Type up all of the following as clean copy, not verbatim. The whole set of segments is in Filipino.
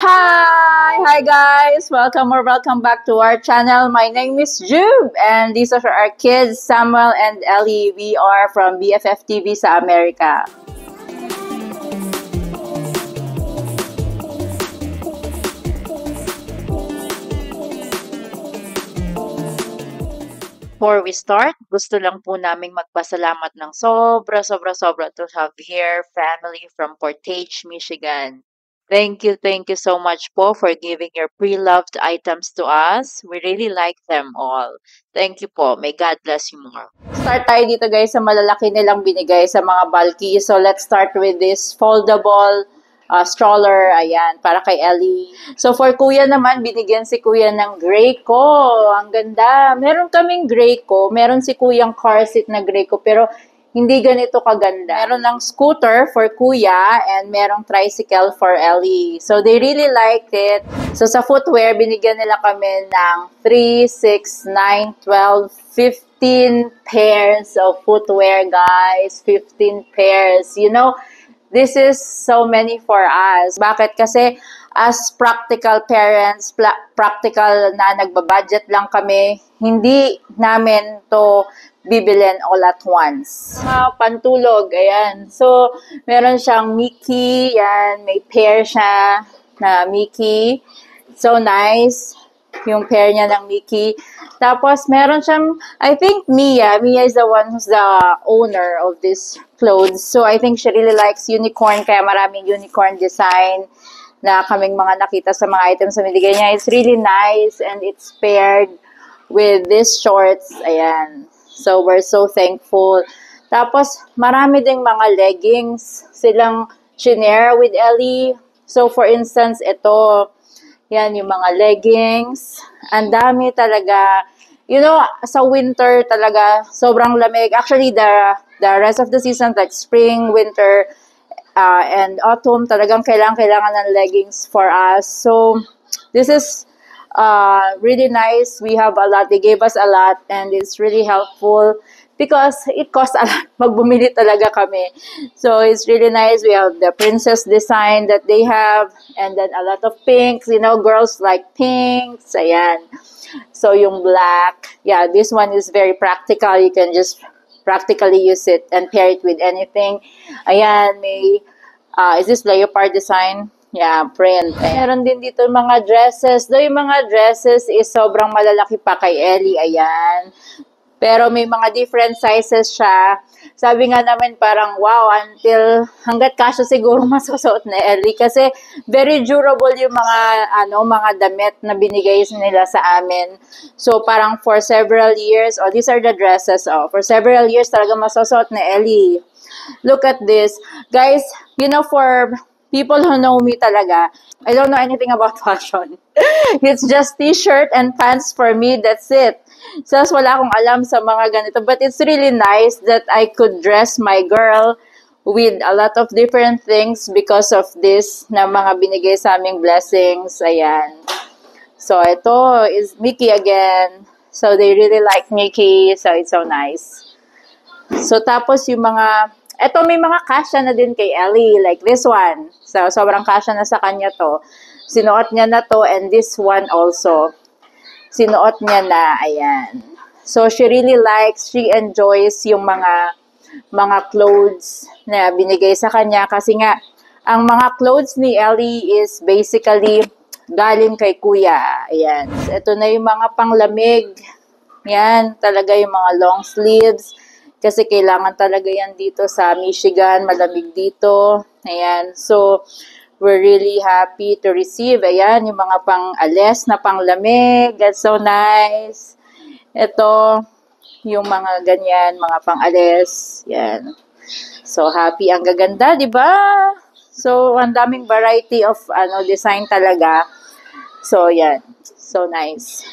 Hi guys! Welcome back to our channel. My name is Jube and these are our kids, Samuel and Ellie. We are from BFF TV sa Amerika. Before we start, gusto lang po naming magpasalamat ng sobra to have here family from Portage, Michigan. Thank you so much po for giving your pre-loved items to us. We really like them all. Thank you po. May God bless you more. Start tayo dito guys sa malalaki nilang binigay sa mga bulky. So let's start with this foldable stroller, ayan, para kay Ellie. So, for kuya naman, binigyan si kuya ng Graco. Ang ganda. Meron kaming Graco. Meron si kuyang car seat na Graco, pero hindi ganito kaganda. Meron ng scooter for kuya and merong tricycle for Ellie. So, they really liked it. So, sa footwear, binigyan nila kami ng 3, 6, 9, 12, 15 pairs of footwear, guys. 15 pairs. You know, this is so many for us. Bakit? Kasi as practical parents, practical na nagbabudget lang kami, hindi namin to bibilin all at once. Pantulog, ayan. So, meron siyang Mickey, yan. May pair siya na Mickey. So nice. Yung pair niya ng Mickey. Tapos, meron siyang, I think Mia. Mia is the one who's the owner of this clothes. So, I think she really likes unicorn. Kaya maraming unicorn design na kaming mga nakita sa mga items na binigay niya. It's really nice and it's paired with these shorts. Ayan. So, we're so thankful. Tapos, marami ding mga leggings silang shinare with Ellie. So, for instance, ito. Yan, yung mga leggings. Ang dami talaga. You know, sa winter talaga, sobrang lamig. Actually, the rest of the season, like spring, winter, and autumn, talagang kailangan ng leggings for us. So, this is really nice. We have a lot. They gave us a lot, and it's really helpful because it costs a lot. Magbumili talaga kami. So, it's really nice. We have the princess design that they have, and then a lot of pinks. You know, girls like pinks. Ayan. So, yung black. Yeah, this one is very practical. You can just practically use it and pair it with anything. Ayan, may, is this leopard design? Yeah, print. Meron din dito mga dresses. Though yung mga dresses is sobrang malalaki pa kay Ellie. Ayan. Pero may mga different sizes siya. Sabi nga namin parang, wow, hanggat kasya siguro masusuot na Ellie. Kasi very durable yung mga damit na binigay nila sa amin. So parang for several years, these are the dresses, for several years talaga masusuot na Ellie. Look at this. Guys, you know, for people who know me talaga, I don't know anything about fashion. It's just t-shirt and pants for me, that's it. So, wala akong alam sa mga ganito. But it's really nice that I could dress my girl with a lot of different things because of this na mga binigay sa aming blessings. Ayan. So, ito is Mickey again. So, they really like Mickey. So, it's so nice. So, tapos yung mga eto, may mga kasya na din kay Ellie, like this one. So, sobrang kasya na sa kanya to. Sinuot niya na to, and this one also. Sinuot niya na, ayan. So, she really enjoys yung mga clothes na binigay sa kanya. Kasi nga, ang mga clothes ni Ellie is basically galing kay kuya. Ayan. So, ito na yung mga panglamig. Yan, talaga yung mga long sleeves. Kasi kailangan talaga yan dito sa Michigan, malamig dito. Ayan. So, we're really happy to receive. Ayan, yung mga pang-ales na panglamig. That's so nice. Ito, yung mga ganyan, mga pang-ales. Yan. So, happy. Ang gaganda, di ba? So, ang daming variety of design talaga. So, yan. So, nice.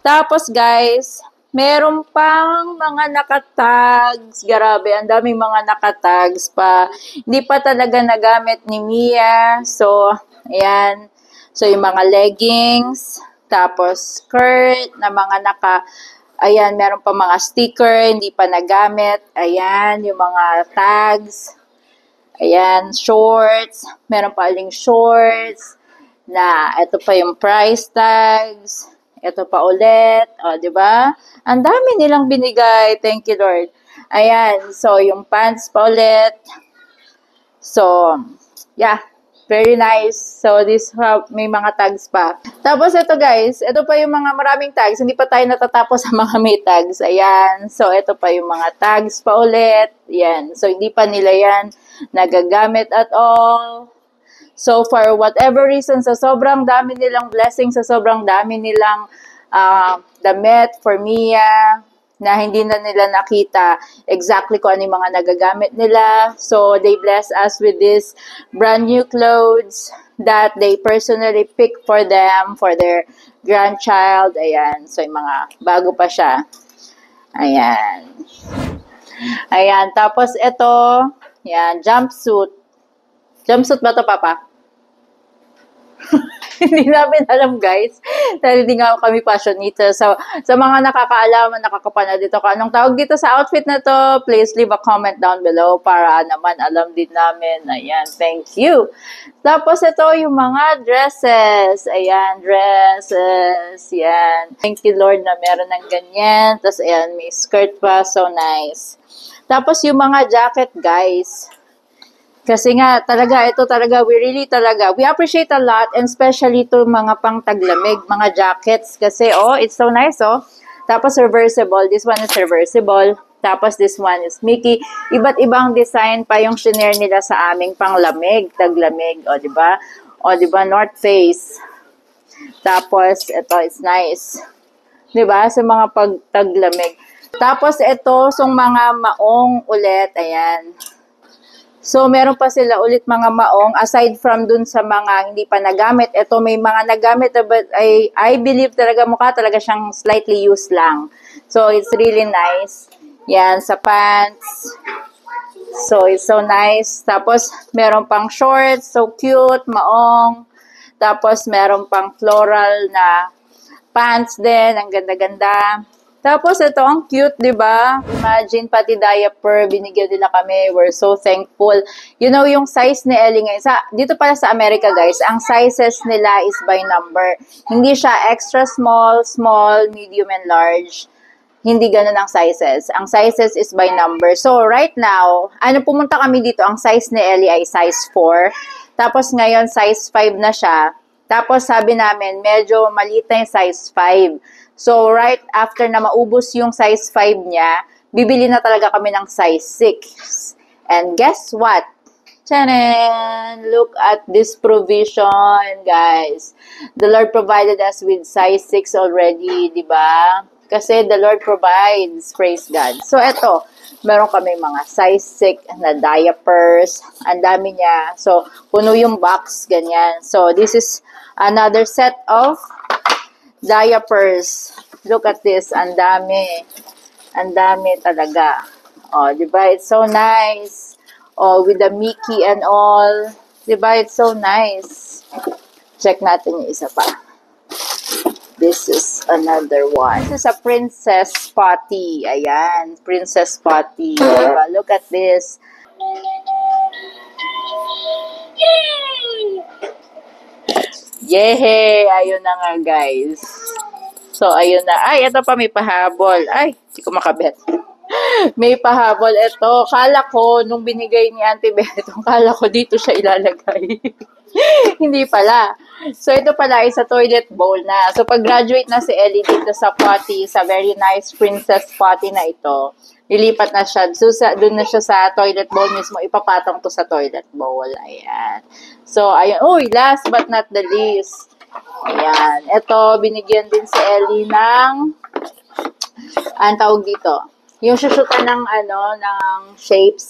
Tapos, guys, meron pang mga nakatags. Grabe, ang daming mga nakatags pa. Hindi pa talaga nagamit ni Mia. So, ayan. So, yung mga leggings. Tapos, skirt na mga ayan, meron pa mga sticker. Hindi pa nagamit. Ayan, yung mga tags. Ayan, shorts. Meron pa aling shorts. na ito pa yung price tags. Ito pa ulit. O, di ba? Ang dami nilang binigay. Thank you, Lord. Ayan. So, yung pants pa ulit. So, yeah. Very nice. So, may mga tags pa. Tapos, ito guys. Ito pa yung mga maraming tags. Hindi pa tayo natatapos sa mga may tags. Ayan. So, ito pa yung mga tags pa ulit. Ayan. So, hindi pa nila yan nagagamit at all. So, for whatever reason, sa sobrang dami nilang blessings, sa sobrang dami nilang damit for Mia, na hindi na nila nakita exactly kung ano yung mga nagagamit nila. So, they bless us with this brand new clothes that they personally pick for them, for their grandchild. Ayan. So, yung mga bago pa siya. Ayan. Ayan. Tapos, ito, yan, jumpsuit. Jumpsuit ba ito, Papa? Hindi namin alam, guys. Dahil hindi nga kami passionate. So, sa mga nakakaalaman, nakakapanood dito, kung anong tawag dito sa outfit na to, please leave a comment down below para naman alam din namin. Ayan, thank you. Tapos, ito yung mga dresses. Ayan, dresses. Ayan. Thank you, Lord, na meron ng ganyan. Tapos, ayan, may skirt pa. So nice. Tapos, yung mga jacket, guys. Kasi nga, we appreciate a lot, and especially to mga pang taglamig, mga jackets. Kasi, it's so nice, Tapos, reversible. This one is reversible. Tapos, this one is Mickey. Iba't ibang design pa yung shinare nila sa aming panglamig, taglamig. Diba? Diba? North Face. Tapos, ito, it's nice. Diba? Sa mga pagtaglamig. Tapos, ito, yung mga maong ulit. Ayan. So, meron pa sila ulit mga maong. Aside from dun sa mga hindi pa nagamit, ito may mga nagamit, but I believe talaga mukha talaga siyang slightly used lang. So, it's really nice. Yan, sa pants. So, it's so nice. Tapos, meron pang shorts. So cute, maong. Tapos, meron pang floral na pants din. Ang ganda-ganda. Tapos, ito, ang cute, di ba? Imagine, pati diaper, binigyan nila kami. We're so thankful. You know, yung size ni Ellie ngayon, dito pala sa America, guys, ang sizes nila is by number. Hindi siya extra small, small, medium, and large. Hindi ganun ang sizes. Ang sizes is by number. So, right now, pumunta kami dito, ang size ni Ellie ay size 4. Tapos, ngayon, size 5 na siya. Tapos, sabi namin, medyo maliit na yung size 5. So, right after na maubos yung size 5 niya, bibili na talaga kami ng size 6. And guess what? Tcharan! Look at this provision, guys. The Lord provided us with size 6 already, di ba? Kasi the Lord provides. Praise God. So, eto. Meron kami mga size 6 na diapers. Ang dami niya. So, puno yung box, ganyan. So, this is another set of diapers. Look at this. Ang dami. Ang dami talaga. Diba? It's so nice. With the Mickey and all. Diba? It's so nice. Check natin yung isa pa. This is another one. This is a princess potty. Ayan. Princess potty. Diba? Look at this. Yay! Ayun na nga, guys. So, ayun na. Ay, ito pa may pahabol. Ay, hindi ko makabet. May pahabol. Ito, kala ko, nung binigay ni Auntie Beth, kala ko dito siya ilalagay. Hindi pala. So, ito pala ay sa toilet bowl na. So, pag-graduate na si Ellie dito sa potty, sa very nice princess potty na ito, lilipat na siya. So, doon na siya sa toilet bowl mismo. Ipapatong to sa toilet bowl. Ayan. So, ayun. Uy, last but not the least. Ayan. Ito, binigyan din si Ellie ng, ang tawag dito, yung susutan ng, ng shapes.